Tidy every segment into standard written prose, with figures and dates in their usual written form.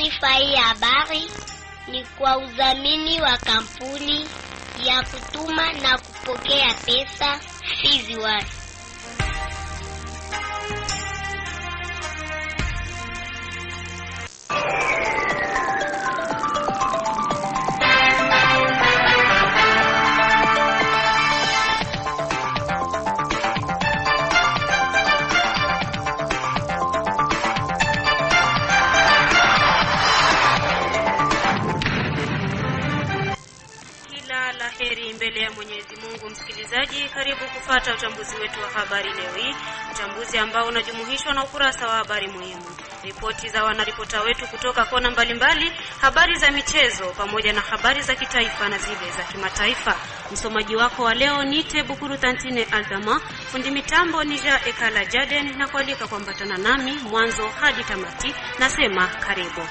Taarifa hii habari ni kwa udhamini wa kampuni ya kutuma na kupokea pesa Fiziwari. Mbele ya Mwenyezi Mungu, msikilizaji, karibu kufuata uchambuzi wetu wa habari leo hii, uchambuzi ambao unajumuishwa na ukurasa wa habari muhimu, ripoti za wanaripota wetu kutoka kona mbalimbali, habari za michezo pamoja na habari za kitaifa na zile za kimataifa. Msomaji wako wa leo ni Tebukuru Tantine Aldama, fundi mitambo ni Ekala Jaden, na kualika kuambatana nami mwanzo hadi tamati. Nasema karibu.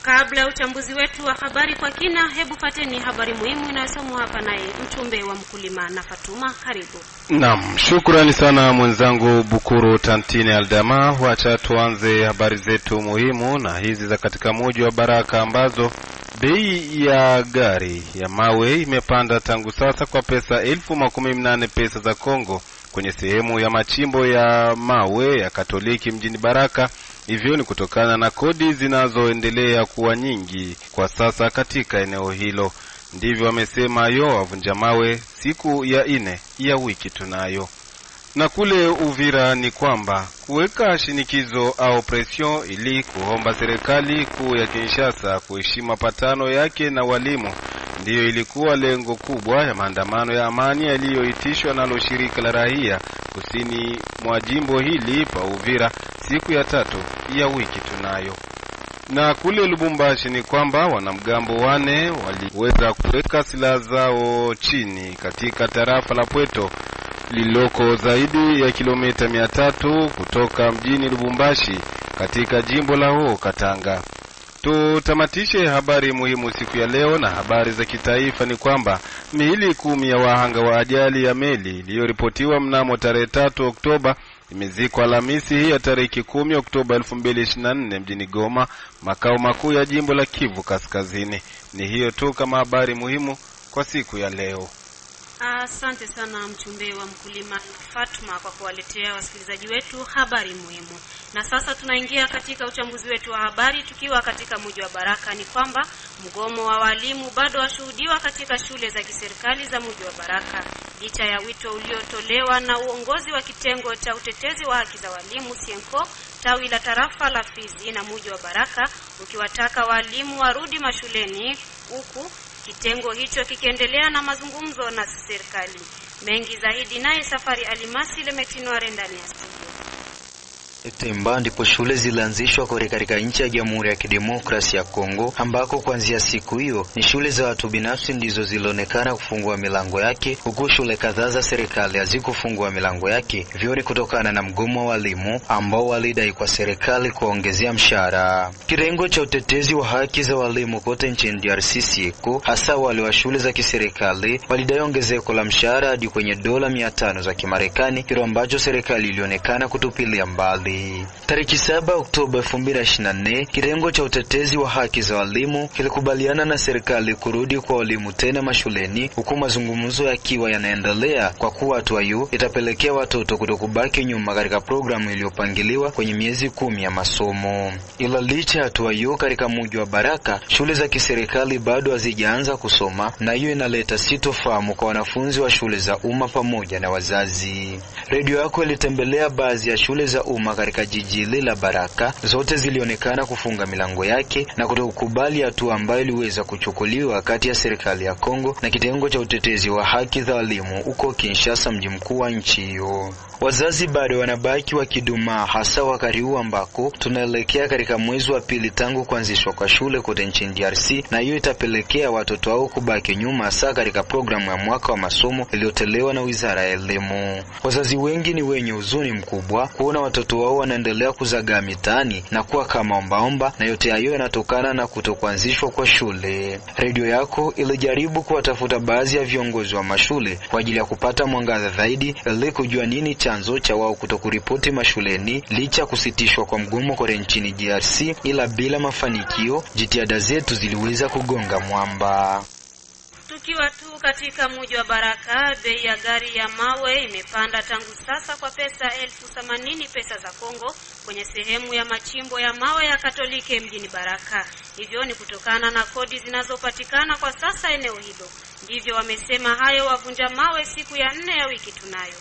Kabla ya uchambuzi wetu wa habari kwa kina, hebu pateni habari muhimu inayosomwa hapa naye mchumbe wa mkulima na Fatuma. Karibu. Naam, shukrani sana mwenzangu Bukuru Tantine Aldama. Wacha tuanze habari zetu muhimu na hizi za katika mji wa Baraka, ambazo bei ya gari ya mawe imepanda tangu sasa kwa pesa 1018 pesa za Kongo kwenye sehemu ya machimbo ya mawe ya Katoliki mjini Baraka. Hivyo ni kutokana na kodi zinazoendelea kuwa nyingi kwa sasa katika eneo hilo. Ndivyo wamesema wavunja mawe siku ya 4 ya wiki tunayo. Na kule Uvira ni kwamba kuweka shinikizo au pression ili kuomba serikali kuu ya Kinshasa kuheshimu mapatano yake na walimu ndiyo ilikuwa lengo kubwa ya maandamano ya amani yaliyoitishwa nalo shirika la raia kusini mwa jimbo hili pa Uvira siku ya 3 ya wiki tunayo. Na kule Lubumbashi ni kwamba wanamgambo 4 waliweza kuweka silaha zao chini katika tarafa la Pweto lililoko zaidi ya kilomita 300 kutoka mjini Lubumbashi katika jimbo la Katanga. Tutamatishe habari muhimu siku ya leo na habari za kitaifa ni kwamba miili 10 ya wahanga wa ajali ya meli iliyoripotiwa mnamo tarehe 3 Oktoba imezikwa Alhamisi hii ya tarehe 10 Oktoba 2024 mjini Goma, makao makuu ya jimbo la Kivu Kaskazini. Ni hiyo tu kama habari muhimu kwa siku ya leo. Asante sana mchumbe wa mkulima Fatuma kwa kuwaletea wasikilizaji wetu habari muhimu. Na sasa tunaingia katika uchambuzi wetu wa habari tukiwa katika mji wa Baraka. Ni kwamba mgomo wa walimu bado washuhudiwa katika shule za kiserikali za mji wa Baraka, licha ya wito uliotolewa na uongozi wa kitengo cha utetezi wa haki za walimu Sienko tawi la tarafa la Fizi na mji wa Baraka, ukiwataka walimu warudi mashuleni, huku kitengo hicho kikiendelea na mazungumzo na serikali. Mengi zaidi naye Safari Alimasi Lemetinware ndani ya studio. Temba ndipo shule zilianzishwa katika nchi ya Jamhuri ya Kidemokrasia ya Kongo, ambako kuanzia siku hiyo ni shule za watu binafsi ndizo zilionekana kufungua milango yake, huku shule kadhaa za serikali hazikufungua milango yake. Vyote kutokana na mgomo wa walimu ambao walidai kwa serikali kuongezea mshahara. Kitengo cha utetezi wa haki za walimu kote nchini DRC siku hasa wale wa shule za kiserikali walidai ongezeko la mshahara hadi kwenye $500 za Kimarekani, kile ambacho serikali ilionekana kutupilia mbali. Tariki 7 Oktoba 2024, kitengo cha utetezi wa haki za walimu kilikubaliana na serikali kurudi kwa walimu tena mashuleni, huku mazungumzo yakiwa yanaendelea kwa kuwa hatua hiyo itapelekea watoto kutokubaki nyuma katika programu iliyopangiliwa kwenye miezi 10 ya masomo. Ila licha ya hatua hiyo, katika mji wa Baraka shule za kiserikali bado hazijaanza kusoma, na hiyo inaleta sitofahamu kwa wanafunzi wa shule za umma pamoja na wazazi. Radio yako ilitembelea baadhi ya shule za umma katika jiji la Baraka. Zote zilionekana kufunga milango yake na kutokubali hatua ambayo iliweza kuchukuliwa kati ya serikali ya Kongo na kitengo cha utetezi wa haki za walimu huko Kinshasa, mji mkuu wa nchi hiyo. Wazazi bado wanabaki wakidumaa, hasa wakati huu ambako tunaelekea katika mwezi wa pili tangu kuanzishwa kwa shule kote nchini DRC, na hiyo itapelekea watoto wao kubaki nyuma hasa katika programu ya mwaka wa masomo iliyotolewa na Wizara ya Elimu. Wazazi wengi ni wenye huzuni mkubwa kuona watoto wao wanaendelea kuzagaa mitaani na kuwa kama ombaomba, na yote hayo yanatokana na kutokuanzishwa kwa shule. Radio yako ilijaribu kuwatafuta baadhi ya viongozi wa mashule kwa ajili ya kupata mwangaza zaidi ili kujua nini chanzo cha wao kutokuripoti mashuleni licha kusitishwa kwa mgomo kote nchini DRC, ila bila mafanikio jitihada zetu ziliweza kugonga mwamba. Tukiwa tu katika mji wa Baraka, bei ya gari ya mawe imepanda tangu sasa kwa pesa 80,000 pesa za Kongo kwenye sehemu ya machimbo ya mawe ya Katoliki mjini Baraka. Hivyo ni kutokana na kodi zinazopatikana kwa sasa eneo hilo. Ndivyo wamesema hayo wavunja mawe siku ya 4 ya wiki tunayo.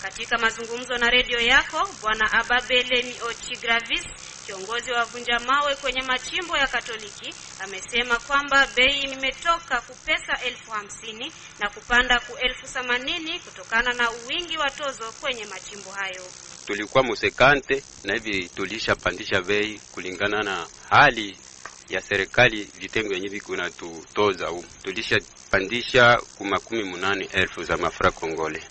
Katika mazungumzo na redio yako, Bwana Ababeleni Ochigravis, kiongozi wa vunja mawe kwenye machimbo ya Katoliki, amesema kwamba bei imetoka kupesa 50,000 na kupanda ku 80,000 kutokana na uwingi wa tozo kwenye machimbo hayo. Tulikuwa musekante na hivi tulishapandisha bei kulingana na hali ya serikali. Vitengo yenye viko na tutoza tulishapandisha ku 80,000 za mafra Kongole.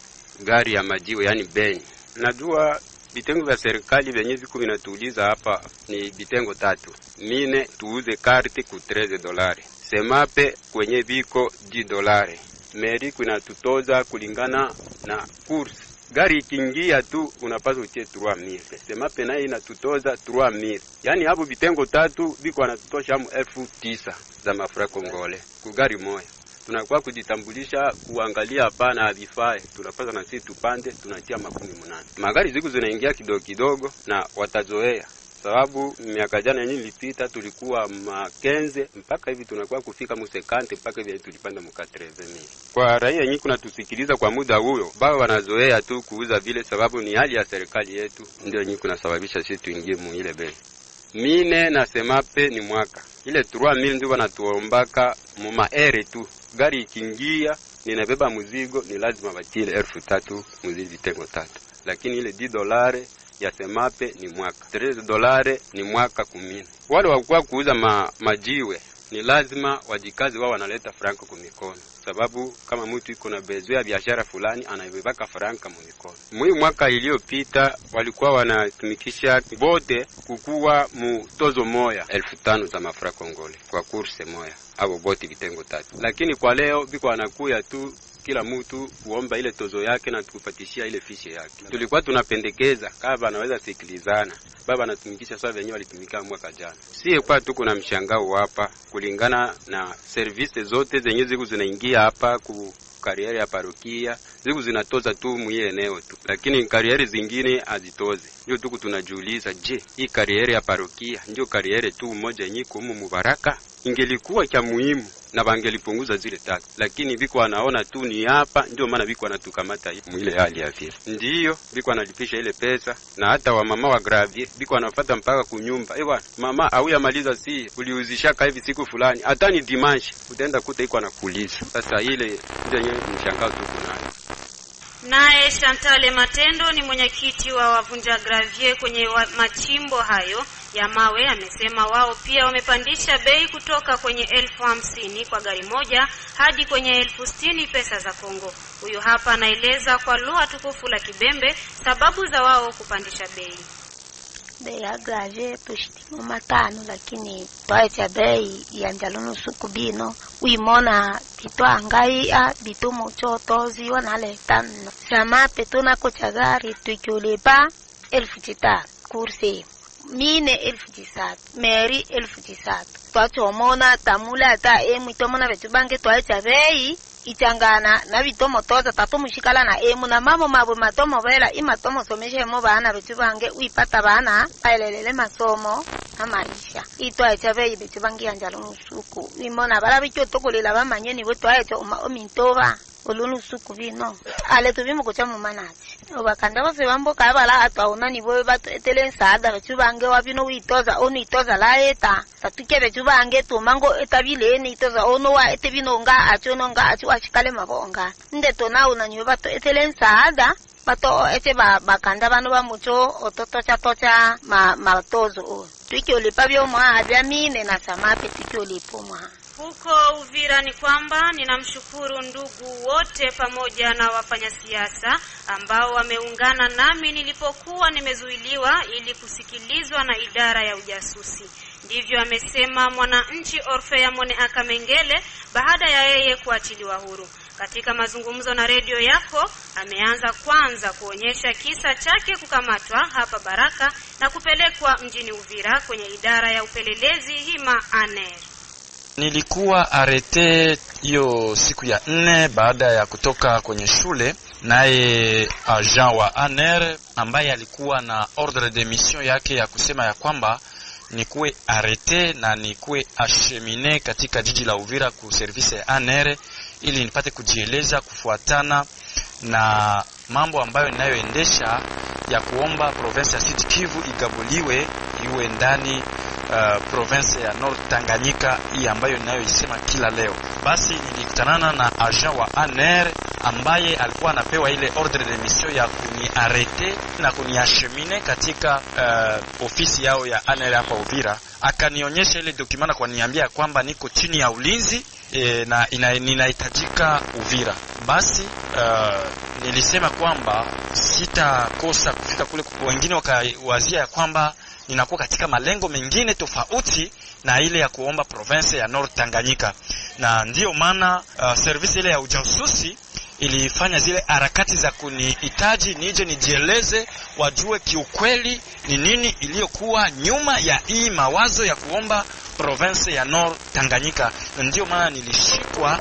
Gari ya majiwe yani beni. Najua vitengo vya serikali vyenye viko vinatuuliza hapa ni vitengo 3. Mine tuuze karti ku $13. Semape kwenye viko $10. Meri kuna tutoza kulingana na kursi. Gari ikiingia tu unapaswa utie 3,000. Semape naye inatutoza 3,000. Yani hapo vitengo 3 viko wanatutosha 9,000 za mafra Kongole ku gari moja. Tunakuwa kujitambulisha kuangalia hapana vifaa, tunapata na sisi tupande tunatia 80,000. Magari ziko zinaingia kidogo kidogo na watazoea. Sababu miaka jana yenyewe ilipita tulikuwa 15 mpaka hivi tunakuwa kufika musekante mpaka hivi tulipanda mu 80,000. Kwa raia yenyewe kuna tusikiliza kwa muda huyo, bao wanazoea tu kuuza vile sababu ni hali ya serikali yetu ndio yenyewe kunasababisha sisi tuingie mu ile bei. Mine na semape ni mwaka. Ile 3,000 ndio wanatuombaka mu maere tu. Gari ikiingia ninabeba mzigo ni lazima batile 3,000 mzigo vitengo 3. Lakini ile $10 ya semape ni mwaka. $13 ni mwaka 10. Wale wakuwa kuuza majiwe ni lazima wajikazi wao wanaleta franco kwa mikono. Sababu kama mtu yuko na bezo ya biashara fulani anaibebaka franka mu mikono. Mwi mwaka iliyopita walikuwa wanatumikisha bote kukuwa mu tozo moya 5,000 za mafra Kongole kwa kurse moya au bote vitengo 3. Lakini kwa leo biko wanakuya tu kila mtu kuomba ile tozo yake na tukupatishia ile fishe yake. Tulikuwa tunapendekeza kama anaweza sikilizana. Baba anatumikisha sawa wenyewe walitumika mwaka jana. Sie kwa tuko na mshangao hapa kulingana na service zote zenye ziko zinaingia hapa ku kariere ya parokia ziko zinatoza tu mwiye eneo tu, lakini kariere zingine hazitoze. Ndio tuko tunajiuliza, je, hii kariere ya parokia ndio kariere tu moja yenye kumu Mubaraka? Ingelikuwa cha muhimu na bangelipunguza zile 3, lakini biko wanaona tu ni hapa, ndio maana biko wanatukamata ile hali ya vile. Ndio biko wanalipisha ile pesa, na hata wa mama wa Gravier biko wanafuata mpaka kunyumba. Ewa mama au yamaliza si uliuzishaka hivi siku fulani, hata ni dimanche utaenda kuta iko anakuuliza. Sasa ile ndio mshangao tu kunayo. Naye Chantal Matendo ni mwenyekiti wa wavunja Gravier kwenye machimbo hayo ya mawe, amesema wao pia wamepandisha bei kutoka kwenye 50,000 kwa gari moja hadi kwenye 60,000 pesa za Kongo. Huyo hapa anaeleza kwa lugha tukufu la Kibembe sababu za wao kupandisha bei. Bei ya Gravier tushitimo 5, lakini twacha bei ya njalunu sukubino uimona bitwa ngai bitumo chotozi wanale 5. Samape tunakocha gari tukiulipa 1,000 kursi. Mine 1,000, Mary 1,000. Twachomona tamula ata mwitomona betubange twacha bei ichangana na bitomo toza tatumushikala na na mamo mabo matomo vela imatomo someshe mo bana betubange uipata bana paelelele masomo na maisha. Itwacha bei betubange anjalo nusuku. Imona bala bicho tokolela bamanye ni botwacha omintoba olunu suku bino. Ale tubimo kucha mu manati. Obakanda bose bambo kabala atwaona ni boye batele nsada betubange wabino uitoza onu itoza laeta. Tatuke betubange tumango etabile ni itoza ono wa etebino nga achono nga achu achikale mabonga. Nde tona una nyoba to etele nsada bato ete bakanda bano ba mucho ototocha matozo twiki olipabyo mwa abya mine na samape twiki olipo mwa. Huko Uvira ni kwamba ninamshukuru ndugu wote pamoja na wafanyasiasa ambao wameungana nami nilipokuwa nimezuiliwa ili kusikilizwa na idara ya ujasusi. Ndivyo amesema mwananchi Orfea Mone Akamengele baada ya yeye kuachiliwa huru. Katika mazungumzo na redio yako, ameanza kwanza kuonyesha kisa chake kukamatwa hapa Baraka na kupelekwa mjini Uvira kwenye idara ya upelelezi Hima Aner. Nilikuwa arete hiyo siku ya 4 baada ya kutoka kwenye shule, naye agent wa Aner ambaye alikuwa na ordre de mission yake ya kusema ya kwamba nikuwe arete na nikuwe achemine katika jiji la Uvira ku service ya Aner ili nipate kujieleza kufuatana na mambo ambayo ninayoendesha ya kuomba province ya Sud Kivu igabuliwe iwe ndani province ya North Tanganyika hii ambayo ninayoisema kila leo. Basi nilikutana na agent wa Aner ambaye alikuwa anapewa ile ordre de mission ya kuniarete na kuniachemine katika ofisi yao ya Aner hapa Uvira. Akanionyesha ile dokumenta kwa niambia kwamba niko chini ya ulinzi na ninahitajika Uvira. Basi nilisema kwamba sitakosa kufika kule. Wengine wakawazia ya kwamba ninakuwa katika malengo mengine tofauti na ile ya kuomba province ya North Tanganyika, na ndio maana service ile ya ujasusi ilifanya zile harakati za kunihitaji nije nijieleze, wajue kiukweli ni nini iliyokuwa nyuma ya hii mawazo ya kuomba province ya North Tanganyika. Na ndio maana nilishikwa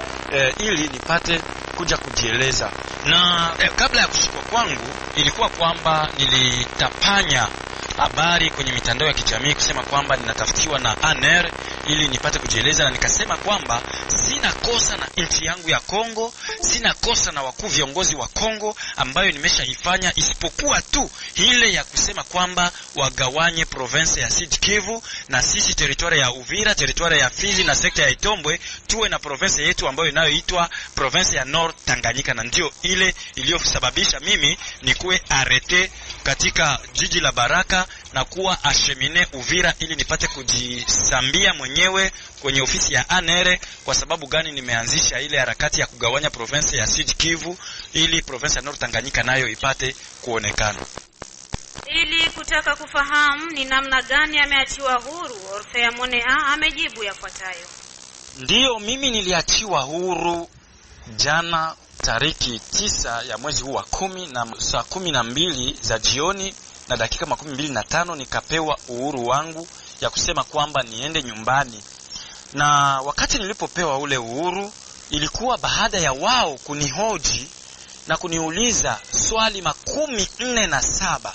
ili nipate kuja kujieleza. Na kabla ya kushikwa kwangu ilikuwa kwamba nilitapanya habari kwenye mitandao ya kijamii kusema kwamba ninatafutiwa na Aner ili nipate kujieleza, na nikasema kwamba sina kosa na nchi yangu ya Kongo, sina kosa na wakuu viongozi wa Kongo ambayo nimeshaifanya, isipokuwa tu ile ya kusema kwamba wagawanye province ya Sud Kivu na sisi territoire ya Uvira, territoire ya Fizi na sekta ya Itombwe tuwe na province yetu ambayo inayoitwa province ya North Tanganyika. Na ndio ile iliyosababisha mimi nikuwe arete katika jiji la Baraka na kuwa achemine Uvira ili nipate kujisambia mwenyewe kwenye ofisi ya Anere. Kwa sababu gani? Nimeanzisha ile harakati ya kugawanya province ya Sud Kivu ili province ya North Tanganyika nayo ipate kuonekana. Ili kutaka kufahamu ni namna gani ameachiwa huru, Orfea Mone amejibu yafuatayo. Ndiyo, mimi niliachiwa huru jana tariki 9 ya mwezi huu wa 10 na saa 12 za jioni na dakika 25 nikapewa uhuru wangu ya kusema kwamba niende nyumbani. Na wakati nilipopewa ule uhuru ilikuwa baada ya wao kunihoji na kuniuliza swali 47.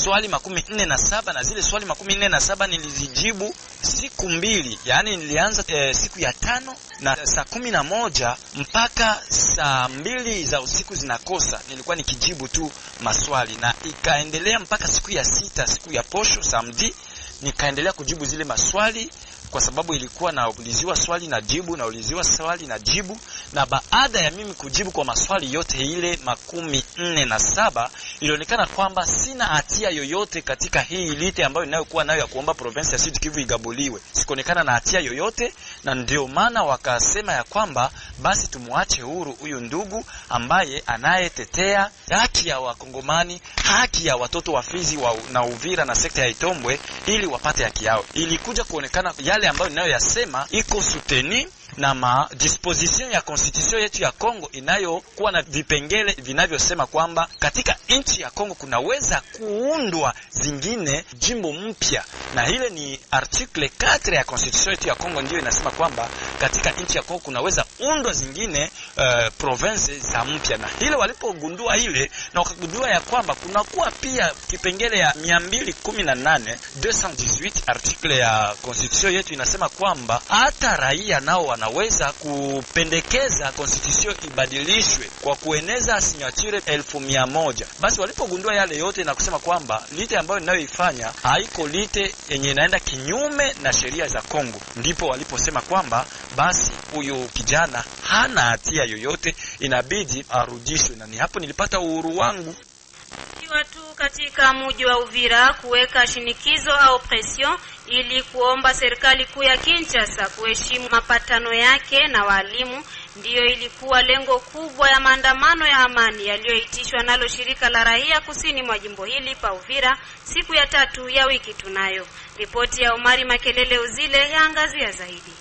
Swali 47, na zile swali 47 nilizijibu siku 2. Yani nilianza siku ya 5 na saa 11 mpaka saa 2 za usiku zinakosa nilikuwa nikijibu tu maswali, na ikaendelea mpaka siku ya 6, siku ya posho samedi, nikaendelea kujibu zile maswali kwa sababu ilikuwa nauliziwa swali na jibu, nauliziwa swali na jibu. Na baada ya mimi kujibu kwa maswali yote ile 47, ilionekana kwamba sina hatia yoyote katika hii ilite ambayo ninayokuwa nayo ya kuomba province ya Sud Kivu igabuliwe. Sikuonekana na hatia yoyote, na ndio maana wakasema ya kwamba basi tumuache huru huyu ndugu ambaye anayetetea haki ya Wakongomani, haki ya watoto wa Fizi na Uvira na sekta ya Itombwe ili wapate haki yao. Ilikuja kuonekana yale ambayo ninayoyasema iko soutenu na disposition ya constitution yetu ya Kongo inayokuwa na vipengele vinavyosema kwamba katika nchi ya Kongo kunaweza kuundwa zingine jimbo mpya, na ile ni article 4 ya constitution yetu ya Kongo ndio inasema kwamba katika nchi ya Kongo kunaweza undwa zingine province za mpya. Na ile walipogundua ile na wakagundua ya kwamba kunakuwa pia kipengele ya 218 218 article ya constitution yetu inasema kwamba hata raia nao wanaweza kupendekeza constitution ibadilishwe kwa kueneza signature 1,100. Basi walipogundua yale yote na kusema kwamba lite ambayo ninayoifanya haiko lite yenye inaenda kinyume na sheria za Kongo, ndipo waliposema kwamba basi huyu kijana hana hatia yoyote, inabidi arudishwe. Na ni hapo nilipata uhuru wangu. katika mji wa Uvira kuweka shinikizo au pression ili kuomba serikali kuu ya Kinshasa kuheshimu mapatano yake na walimu. Ndiyo ilikuwa lengo kubwa ya maandamano ya amani yaliyoitishwa nalo shirika la raia kusini mwa jimbo hili pa Uvira siku ya 3 ya wiki tunayo. Ripoti ya Omari Makelele Uzile yaangazia zaidi.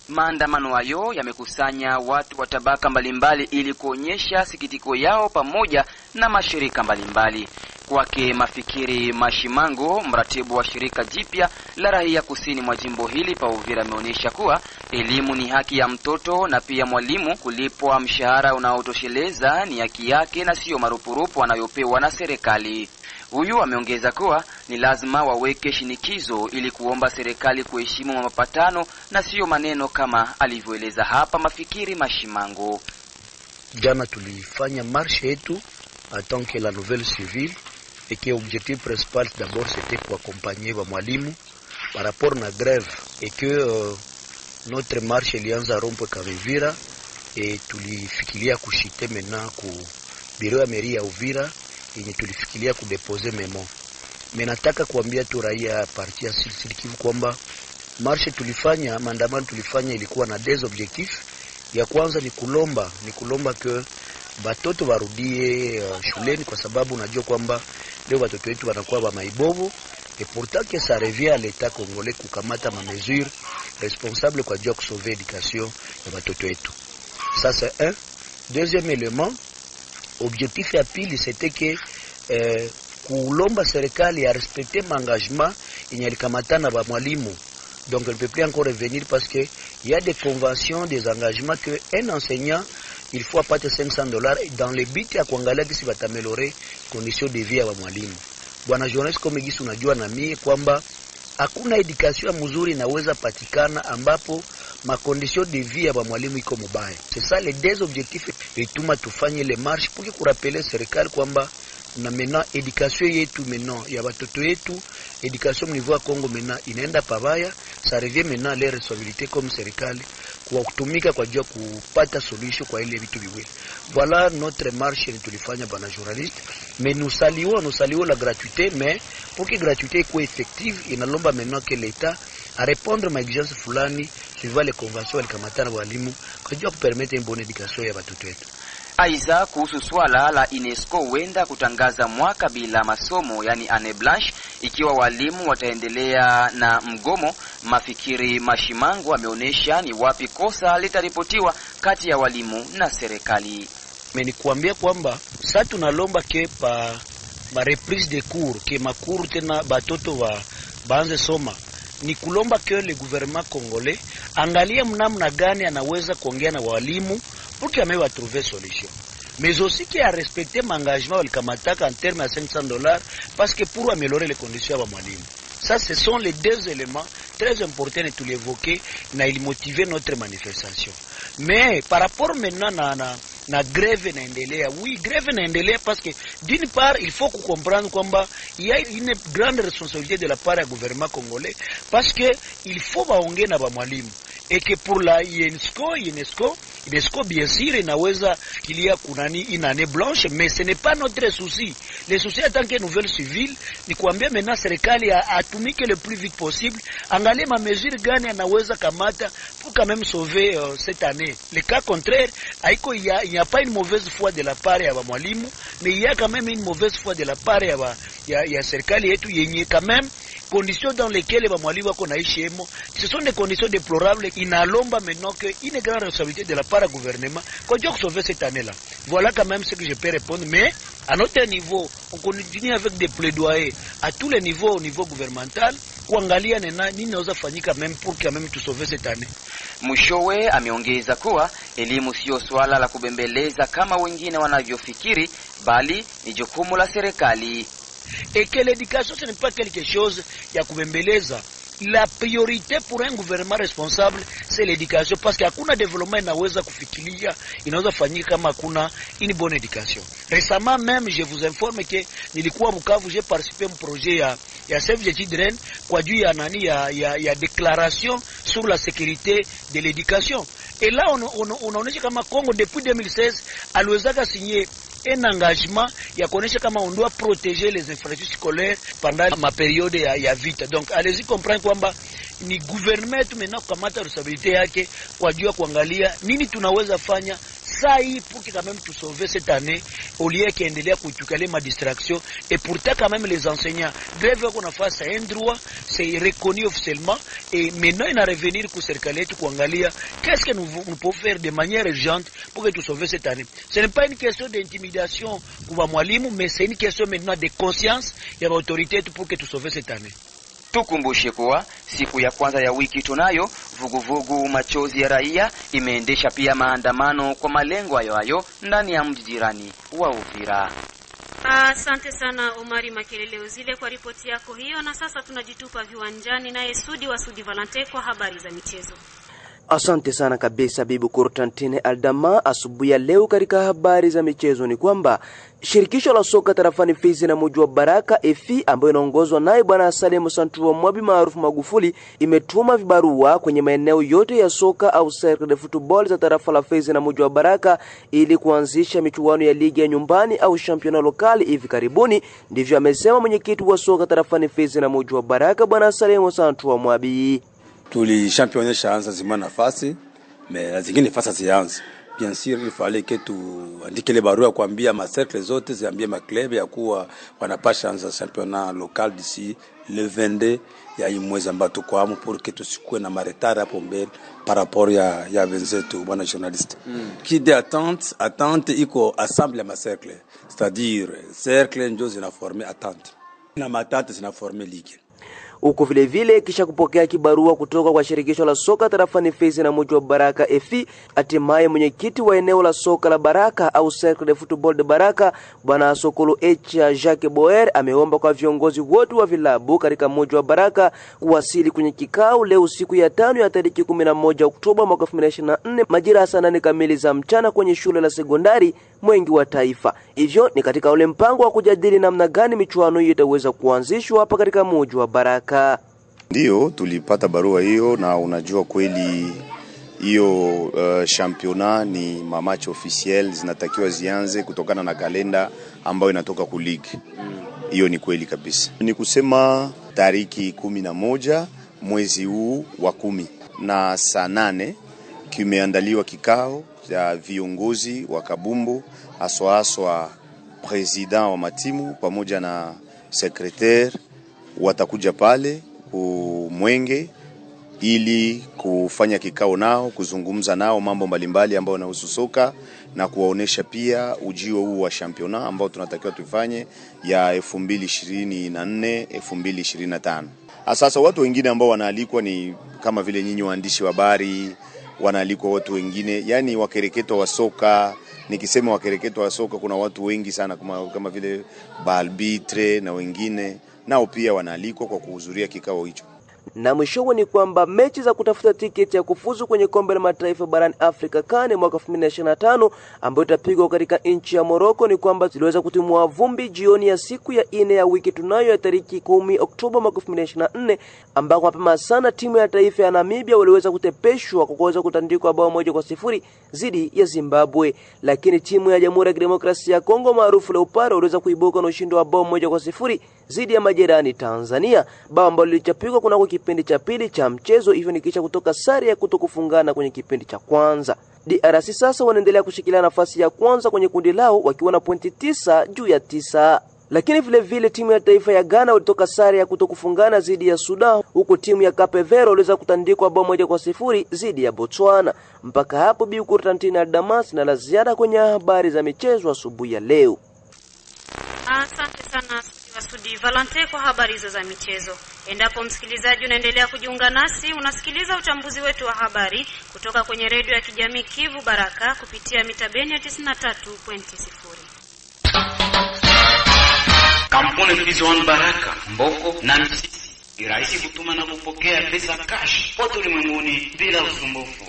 Maandamano hayo yamekusanya watu wa tabaka mbalimbali ili kuonyesha sikitiko yao pamoja na mashirika mbalimbali. Kwake Mafikiri Mashimango, mratibu wa shirika jipya la raia kusini mwa jimbo hili pa Uvira, ameonyesha kuwa elimu ni haki ya mtoto na pia mwalimu kulipwa mshahara unaotosheleza ni haki yake na sio marupurupu anayopewa na serikali. Huyu ameongeza kuwa ni lazima waweke shinikizo ili kuomba serikali kuheshimu mapatano na sio maneno kama alivyoeleza hapa Mafikiri Mashimango. Jana tulifanya marche yetu en tant que la nouvelle civile et que objectif principal d'abord c'était pour accompagner wa mwalimu par rapport na grève et que notre marche ilianza rompo Kavivira et tulifikiria kushite maintenant ku bureau ya mairie ya Uvira yenye tulifikiria kudeposer memo. Menataka kuambia tu raia parti ya Sud Kivu kwamba marche tulifanya, maandamano tulifanya ilikuwa na des objectifs. Ya kwanza ni kulomba ke batoto warudie shuleni kwa sababu unajua kwamba leo watoto wetu wanakuwa ba maibovu et pourtant que ça revient à l'état congolais kukamata ma mesure responsable kwa ajili ya kusauver education ya watoto wetu. Ça c'est un. Deuxième élément, objectif ya pili c'était que kulomba serikali ya respecter m'engagement yenye alikamatana ba mwalimu. Donc on ne peut plus encore revenir parce que il y a des conventions, des engagements que un enseignant il faut apate $500 dans le but ya kuangalia kisi batameliore conditions de vie ya mwalimu. Bwana journalist, kama gisi unajua na mimi kwamba hakuna education mzuri inaweza patikana ambapo ma conditions de vie ya mwalimu iko mubaya. C'est ça les deux objectifs ituma tufanye le marche pour que rappeler serikali kwamba na maintenant education yetu maintenant ya watoto yetu, education au niveau ya Kongo maintenant inaenda pabaya. Ça revient maintenant les responsabilités comme serikali kwa kutumika kwa ajili kupata solution kwa ile vitu viwili. Voilà notre marche que tulifanya bana journaliste, mais nous saluons la gratuité, mais pour que gratuité soit effective inalomba maintenant que l'État a répondre ma exigence fulani suivant les conventions alikamatana walimu kwa ajili kupermettre une bonne éducation ya watoto wetu. Aiza kuhusu swala la UNESCO huenda kutangaza mwaka bila masomo, yani année blanche, ikiwa walimu wataendelea na mgomo. Mafikiri Mashimango ameonyesha ni wapi kosa litaripotiwa kati ya walimu na serikali. Menikuambia kwamba sasa tunalomba ke ma reprise de cours ke makuru tena batoto wa baanze soma, ni kulomba ke le gouvernement congolais angalia mnamna gani anaweza kuongea na walimu pour qu'il ait trouvé solution, mais aussi qu'il a respecté l'engagement de Kamataka en termes de $500 parce que pour améliorer les conditions à mwalimu. Ça, ce sont les deux éléments très importants et tout l'évoquer, il motiver notre manifestation. Mais par rapport maintenant na grève naendelea, oui, grève naendelea parce que d'une part il faut comprendre kwamba il y a une grande responsabilité de la part du gouvernement congolais parce que il faut baongee na ba mwalimu et que pour la UNESCO bien sûr inaweza fikiria kunani une année blanche, mais ce n'est pas notre souci. Le souci en tant que nouvelle civile ni kuambia maintenant serikali atumike le plus vite possible, angalie ma mesure gani anaweza kamata pour quand même sauver cette année. Le cas contraire, il n'y a pas une mauvaise foi de la part ya mwalimu, mais il y a quand même une mauvaise foi de la part ya serikali yetu yenye quand même conditions dans lesquelles les mwalimu wako naishi emo, ce sont des conditions déplorables. Inalomba maintenant que une grande responsabilité de la part du gouvernement qu'on doit sauver cette année-là. Voilà quand même ce que je peux répondre. Mais à notre niveau, on continue avec des plaidoyers à tous les niveaux, au niveau gouvernemental, kuangalia nini naweza fanyika même pour quand même sauver cette année. Mwishowe ameongeza kuwa elimu sio swala la kubembeleza kama wengine wanavyofikiri, bali ni jukumu la serikali. Et que l'éducation ce n'est pas quelque chose ya kubembeleza. La priorité pour un gouvernement responsable c'est l'éducation, parce que hakuna développement inaweza kufikiria inaweza fanyika kama hakuna une bonne éducation. Récemment même je vous informe que nilikuwa Bukavu, j'ai participé au projet ya Save the Children kwa juu ya ya déclaration sur la sécurité de l'éducation. Et là on onyesha kama Congo depuis 2016 aliweza signer un engagement ya kuonesha kama on doit protéger les infrastructures scolaires pendant ma période ya vita. Donc allez-y comprendre kwamba ni gouvernement maintenant kukamata responsabilité yake kwa jua kuangalia nini tunaweza fanya saa hii pour que quand même tu sauver cette année au lieu qu'endelea kutukalia ma distraction. Et pourtant quand même les enseignants grève qu'on a face à un droit, c'est reconnu officiellement, et maintenant il a revenir pour serikali yetu kuangalia qu'est-ce que nous pouvons faire de manière urgente pour que tu sauver cette année. Ce n'est pas une question d'intimidation kwa mwalimu, mais c'est une question maintenant de conscience ya autorité pour que tu sauver cette année. Tukumbushe kuwa siku ya kwanza ya wiki tunayo vuguvugu machozi ya raia imeendesha pia maandamano kwa malengo hayo ndani ya mji jirani wa Uvira. Asante sana Omari Makelele Uzile kwa ripoti yako hiyo, na sasa tunajitupa viwanjani naye Sudi wa Sudi Valente kwa habari za michezo. Asante sana kabisa Bibi Kurtantine Aldama. Asubuhi ya leo katika habari za michezo ni kwamba shirikisho la soka tarafani Fizi na mji wa Baraka EFI ambayo inaongozwa naye bwana Salim Santuwa Mwabi maarufu Magufuli imetuma vibarua kwenye maeneo yote ya soka au Cercle de Football za tarafa la Fizi na mji wa Baraka ili kuanzisha michuano ya ligi ya nyumbani au championnat lokali hivi karibuni. Ndivyo amesema mwenyekiti wa soka tarafani Fizi na mji wa Baraka bwana Salim Santuwa Mwabi. Tuli championnesha anza zima nafasi, mais la zingine nafasi zianze. Bien sûr, il fallait que tu andike le barua kuambia ma cercle zote ziambie ma club ya kuwa wanapasha anza championnat local d'ici le 22 ya mwezi ambao tuko hapo pour que tusikue na maretard hapo mbele par rapport ya wenzetu bwana journaliste. Qui de attente iko assemble ma cercle, c'est-à-dire cercle ndio zina former attente na matante zina former ligue. Huko vile vile kisha kupokea kibarua kutoka kwa shirikisho la soka tarafani Fizi na mji wa Baraka EFI, hatimaye mwenyekiti wa eneo la soka la Baraka au Cercle de Football de Baraka bwana Sokolo Jacques Boer ameomba kwa viongozi wote wa vilabu katika mji wa Baraka kuwasili kwenye kikao leo siku ya 5 ya tarehe 11 Oktoba mwaka 2024 majira saa 8 kamili za mchana kwenye shule la sekondari Mwengi wa Taifa. Hivyo ni katika ule mpango wa kujadili namna gani michuano hiyo itaweza kuanzishwa hapa katika mji wa Baraka. Ndio tulipata barua hiyo, na unajua kweli hiyo championnat ni mamachi officiel zinatakiwa zianze kutokana na kalenda ambayo inatoka ku league. Hiyo ni kweli kabisa. Ni kusema tariki 11 mwezi huu wa 10 na saa 8 kimeandaliwa kikao ya viongozi wa kabumbu aswa president wa matimu pamoja na secrétaire watakuja pale Mwenge ili kufanya kikao nao, kuzungumza nao mambo mbalimbali ambayo yanahusu soka na kuwaonesha pia ujio huu wa championnat ambao tunatakiwa tufanye ya 2024 2025. Sasa watu wengine ambao wanaalikwa ni kama vile nyinyi waandishi wa habari, wanaalikwa watu wengine, yani wakereketo wa soka. Nikisema wakereketo wa soka kuna watu wengi sana kama vile Balbitre na wengine nao pia wanaalikwa kwa kuhudhuria kikao hicho. Na mwishowe ni kwamba mechi za kutafuta tiketi ya kufuzu kwenye kombe la mataifa barani Afrika CAN mwaka 2025 ambayo itapigwa katika nchi ya Morocco ni kwamba ziliweza kutimua vumbi jioni ya siku ya 4 ya wiki tunayo ya tariki 10 Oktoba mwaka 2024, ambako mapema sana timu ya taifa ya Namibia waliweza kutepeshwa kwa kuweza kutandikwa bao 1-0 dhidi ya Zimbabwe, lakini timu ya Jamhuri ya Kidemokrasia ya Kongo maarufu Leopard waliweza kuibuka na ushindi wa bao 1-0 dhidi ya majirani Tanzania, bao ambalo lilichapigwa kunako kipindi cha pili cha mchezo, hivyo nikisha kutoka sare ya kutokufungana kwenye kipindi cha kwanza. DRC sasa wanaendelea kushikilia nafasi ya kwanza kwenye kundi lao wakiwa na pointi 9 juu ya 9. Lakini vile vile timu ya taifa ya Ghana walitoka sare ya kutokufungana dhidi ya Sudan, huku timu ya Cape Verde waliweza kutandikwa bao 1-0 dhidi ya Botswana. Mpaka hapo Bi Kurtantine Aldama na la ziada kwenye habari za michezo asubuhi ya leo. Asante sana Sudi Valente kwa habari hizo za michezo. Endapo msikilizaji unaendelea kujiunga nasi, unasikiliza uchambuzi wetu wa habari kutoka kwenye redio ya kijamii Kivu Baraka kupitia mitabeni ya 93.0. Kampuni Fizon Baraka, Mboko na Msisi ni rahisi kutuma na kupokea pesa cash pote ulimwenguni bila usumbufu.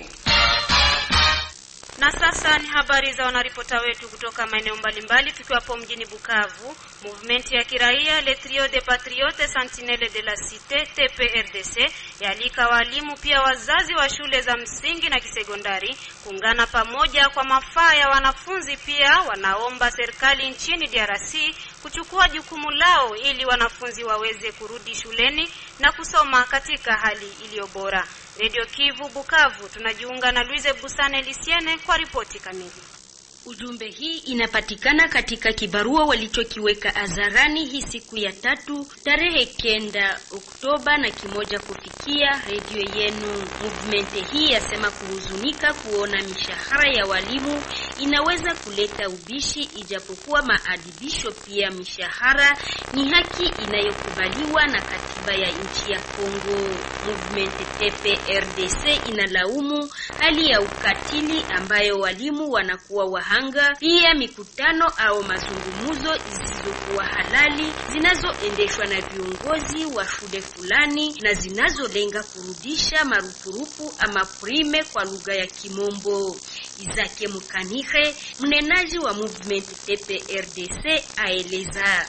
Na sasa ni habari za wanaripota wetu kutoka maeneo mbalimbali, tukiwapo mjini Bukavu. Movement ya kiraia Le Trio des Patriotes Sentinelles de la Cité TPRDC yalika walimu pia wazazi wa shule za msingi na kisekondari kuungana pamoja kwa mafaa ya wanafunzi. Pia wanaomba serikali nchini DRC kuchukua jukumu lao ili wanafunzi waweze kurudi shuleni na kusoma katika hali iliyo bora. Radio Kivu Bukavu, tunajiunga na Louise Busane Lisiene kwa ripoti kamili. Ujumbe hii inapatikana katika kibarua walichokiweka hadharani hii siku ya 3 tarehe 9 Oktoba na kimoja kufikia radio yenu. Movement hii yasema kuhuzunika kuona mishahara ya walimu inaweza kuleta ubishi, ijapokuwa maadibisho pia mishahara ni haki inayokubaliwa na katiba ya nchi ya Kongo. Movement TPRDC inalaumu hali ya ukatili ambayo walimu wanakuwa wahanga, pia mikutano au mazungumzo zisizokuwa halali zinazoendeshwa na viongozi wa shule fulani na zinazolenga kurudisha marupurupu ama prime kwa lugha ya Kimombo. Izake Mukanihe, mnenaji wa Movement TPRDC, aeleza.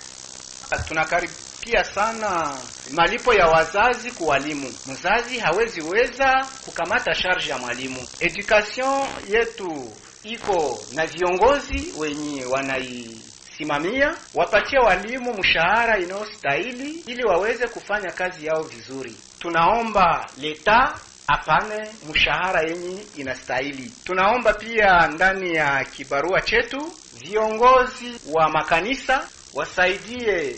Tunakaribia sana malipo ya wazazi kwa walimu. Mzazi hawezi weza kukamata charge ya mwalimu. Education yetu iko na viongozi wenye wanaisimamia, wapatie walimu mshahara inayostahili ili waweze kufanya kazi yao vizuri. Tunaomba leta apane mshahara yenye inastahili. Tunaomba pia ndani ya kibarua chetu viongozi wa makanisa wasaidie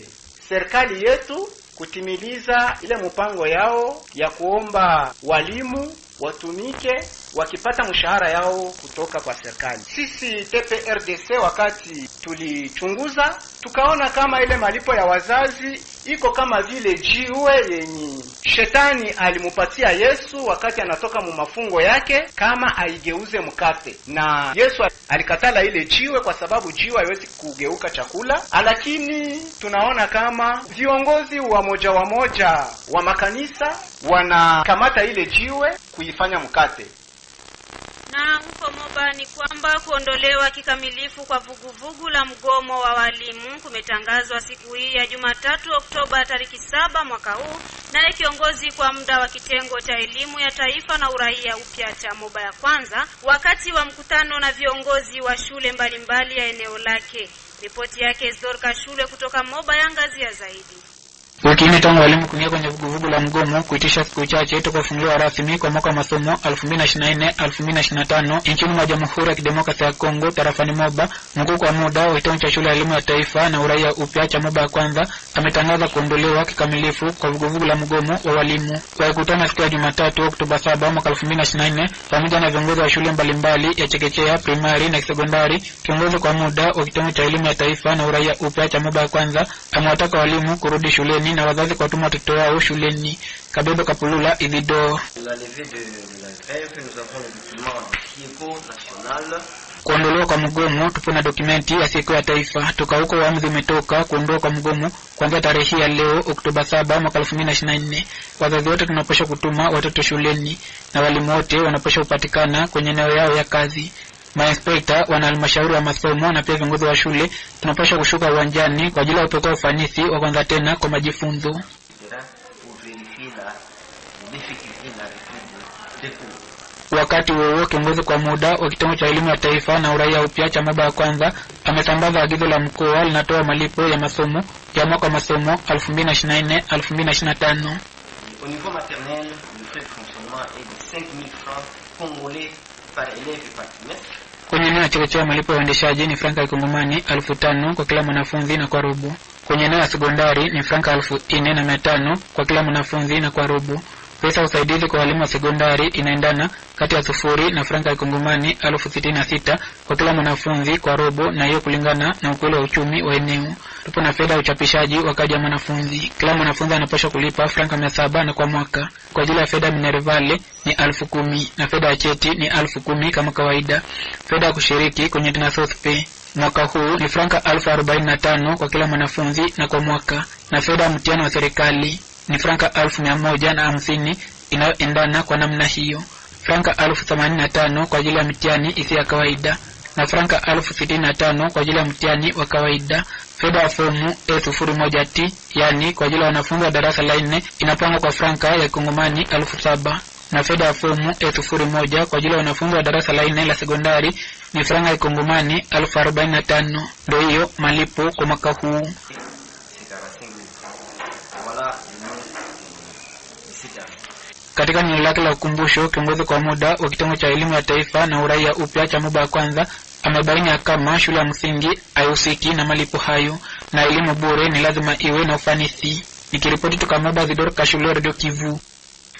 serikali yetu kutimiliza ile mpango yao ya kuomba walimu watumike wakipata mshahara yao kutoka kwa serikali. Sisi TPRDC wakati tulichunguza tukaona kama ile malipo ya wazazi iko kama vile jiwe yenye shetani alimupatia Yesu wakati anatoka mu mafungo yake kama aigeuze mkate, na Yesu alikatala ile jiwe kwa sababu jiwe haiwezi kugeuka chakula. Lakini tunaona kama viongozi wa moja wa makanisa wanakamata ile jiwe kuifanya mkate. Na huko Moba ni kwamba kuondolewa kikamilifu kwa vuguvugu la mgomo wa walimu kumetangazwa siku hii ya Jumatatu Oktoba tariki 7 mwaka huu, naye kiongozi kwa muda wa kitengo cha elimu ya taifa na uraia upya cha Moba ya kwanza wakati wa mkutano na viongozi wa shule mbalimbali ya eneo lake. Ripoti yake Zdorka Shule kutoka Moba yangazia zaidi. Wiki nne tangu walimu kuingia kwenye vuguvugu la mgomo kuitisha siku chache kufunguliwa rasmi kwa mwaka masomo 2024-2025 nchini mwa Jamhuri ya Kidemokrasia ya Kongo tarafani Moba, mkuu kwa muda wa kitengo cha shule ya elimu ya taifa na uraia upya cha Moba ya kwanza ametangaza kuondolewa kikamilifu kwa vuguvugu la mgomo wa walimu. Kwa kukutana siku ya Jumatatu Oktoba 7 mwaka 2024 pamoja na viongozi wa shule mbalimbali ya chekechea, primary na sekondari, kiongozi kwa muda wa kitengo cha elimu ya taifa na uraia upya cha Moba ya kwanza amewataka walimu kurudi shuleni na wazazi kwa tuma watoto wao shuleni. Kabebe Kapulula Ibido. Kuondolewa kwa mgomo, tupo na dokumenti ya siku ya taifa. Toka huko uamuzi umetoka kuondoa kwa mgomo kuanzia tarehe ya leo Oktoba 7 mwaka 2024. Wazazi wote tunapaswa kutuma watoto shuleni na walimu wote wanapaswa kupatikana kwenye eneo yao ya kazi. Mainspekta wana halmashauri wa masomo na pia viongozi wa shule tunapaswa kushuka uwanjani kwa ajili ya kutoa ufanisi wa kwanza tena kwa majifunzo. Wakati huo kiongozi kwa muda wa kitengo cha elimu ya taifa na uraia upya cha Moba ya kwanza amesambaza agizo la mkoa linatoa malipo ya masomo ya mwaka wa masomo 2024-2025. Au niveau maternel, le frais de fonctionnement est de 5 000 francs congolais par élève et par trimestre. Kwenye eneo ya chekechea malipo ya uendeshaji ni franka Kongomani 5,000 kwa kila mwanafunzi na kwa robo. Kwenye eneo ya sekondari ni franka 4,500 kwa kila mwanafunzi na kwa robo. Pesa usaidizi kwa walimu wa sekondari inaendana kati ya 0 na franka Kongomani 66,000 kwa kila mwanafunzi kwa robo, na hiyo kulingana na ukweli wa uchumi wa eneo. Tupo na fedha ya uchapishaji wakati ya mwanafunzi. Kila mwanafunzi anapaswa kulipa franka 700 na kwa mwaka. Kwa ajili ya fedha Minervale ni 10,000 na fedha ya cheti ni 10,000 kama kawaida. Fedha ya kushiriki kwenye Tinasospe mwaka huu ni franka 45,000 kwa kila mwanafunzi na kwa mwaka, na fedha ya mtihani wa serikali ni franka 150 inayoendana kwa namna hiyo. franka 1085 kwa ajili ya mtihani isiyo ya kawaida na franka 1065 kwa ajili ya mtihani wa kawaida. Fedha ya fomu A01T yani kwa ajili ya wanafunzi wa darasa la 4 inapangwa kwa franka ya Kongomani 7,000 na fedha ya fomu A01 kwa ajili ya wanafunzi wa darasa la 4 la sekondari ni franka ya Kongomani 45,000. Ndio hiyo malipo kwa mwaka huu. Katika neno lake la ukumbusho, kiongozi kwa muda wa kitengo cha elimu ya taifa na uraia upya cha Moba ya kwanza amebaini kama shule ya msingi haihusiki na malipo hayo na elimu bure ni lazima iwe na ufanisi. Nikiripoti kutoka Moba, Zidor Kashule, Radio Kivu.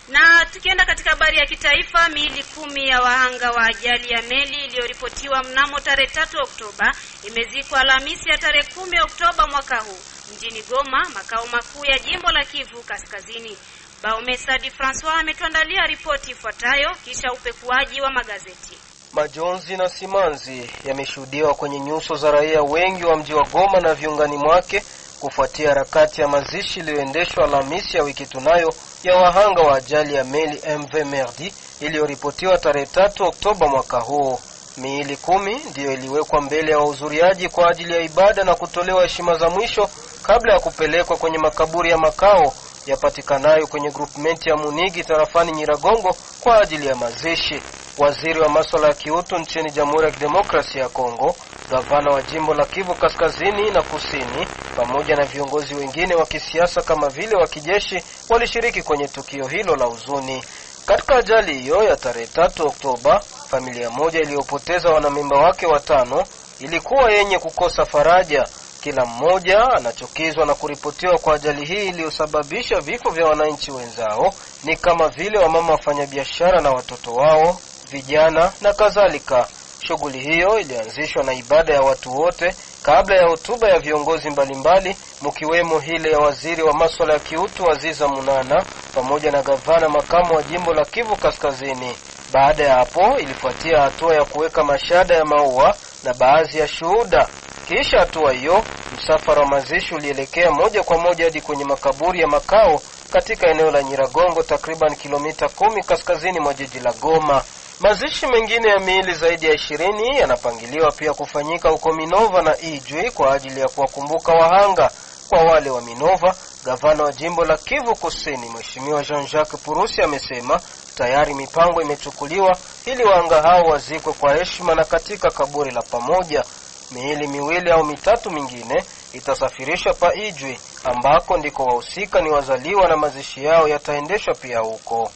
Na tukienda katika habari ya kitaifa, miili 10 ya wahanga wa ajali ya meli iliyoripotiwa mnamo tarehe 3 Oktoba imezikwa Alhamisi ya tarehe 10 Oktoba mwaka huu mjini Goma, makao makuu ya jimbo la Kivu Kaskazini. Baomesadi Francois ametuandalia ripoti ifuatayo kisha upekuaji wa magazeti. Majonzi na simanzi yameshuhudiwa kwenye nyuso za raia wengi wa mji wa Goma na viungani mwake kufuatia harakati ya mazishi iliyoendeshwa Alhamisi ya wiki tunayo ya wahanga wa ajali ya meli MV Merdi iliyoripotiwa tarehe 3 Oktoba mwaka huu. Miili 10 ndiyo iliwekwa mbele ya wahudhuriaji kwa ajili ya ibada na kutolewa heshima za mwisho kabla ya kupelekwa kwenye makaburi ya makao yapatikanayo kwenye groupment ya Munigi tarafani Nyiragongo kwa ajili ya mazishi. Waziri wa masuala ya kiutu nchini Jamhuri ya Kidemokrasia ya Kongo, gavana wa jimbo la Kivu Kaskazini na Kusini, pamoja na viongozi wengine wa kisiasa kama vile wa kijeshi walishiriki kwenye tukio hilo la huzuni. Katika ajali hiyo ya tarehe 3 Oktoba, familia moja iliyopoteza wanamemba wake 5 ilikuwa yenye kukosa faraja. Kila mmoja anachukizwa na kuripotiwa kwa ajali hii iliyosababisha vifo vya wananchi wenzao, ni kama vile wamama wafanyabiashara na watoto wao, vijana na kadhalika. Shughuli hiyo ilianzishwa na ibada ya watu wote kabla ya hotuba ya viongozi mbalimbali, mkiwemo ile ya waziri wa masuala ya kiutu Aziza Munana pamoja na gavana makamu wa jimbo la Kivu Kaskazini. Baada ya hapo ilifuatia hatua ya kuweka mashada ya maua na baadhi ya shuhuda. Kisha hatua hiyo, msafara wa mazishi ulielekea moja kwa moja hadi kwenye makaburi ya makao katika eneo la Nyiragongo, takriban kilomita 10 kaskazini mwa jiji la Goma. Mazishi mengine ya miili zaidi ya 20 yanapangiliwa pia kufanyika huko Minova na Ijwi kwa ajili ya kuwakumbuka wahanga. Kwa wale wa Minova, gavana wa jimbo la Kivu Kusini, Mheshimiwa Jean-Jacques Purusi amesema tayari mipango imechukuliwa ili wahanga hao wazikwe kwa heshima na katika kaburi la pamoja. Miili 2 au 3 mingine itasafirishwa pa Ijwi ambako ndiko wahusika ni wazaliwa na mazishi yao yataendeshwa pia huko.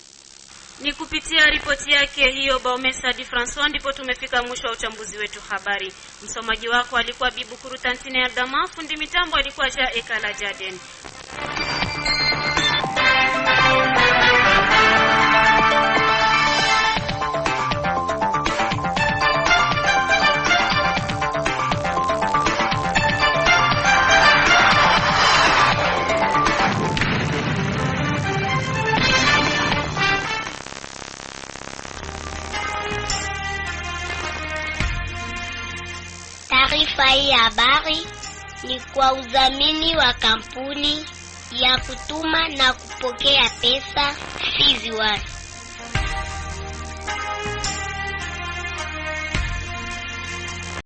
Ni kupitia ripoti yake hiyo Baomesadi Francois ndipo tumefika mwisho wa uchambuzi wetu habari. Msomaji wako alikuwa Bibu Kurutantine Aldama, fundi mitambo alikuwa Ja Ekala Jaden. Taarifa hii habari ni kwa udhamini wa kampuni ya kutuma na kupokea pesa Fizi One.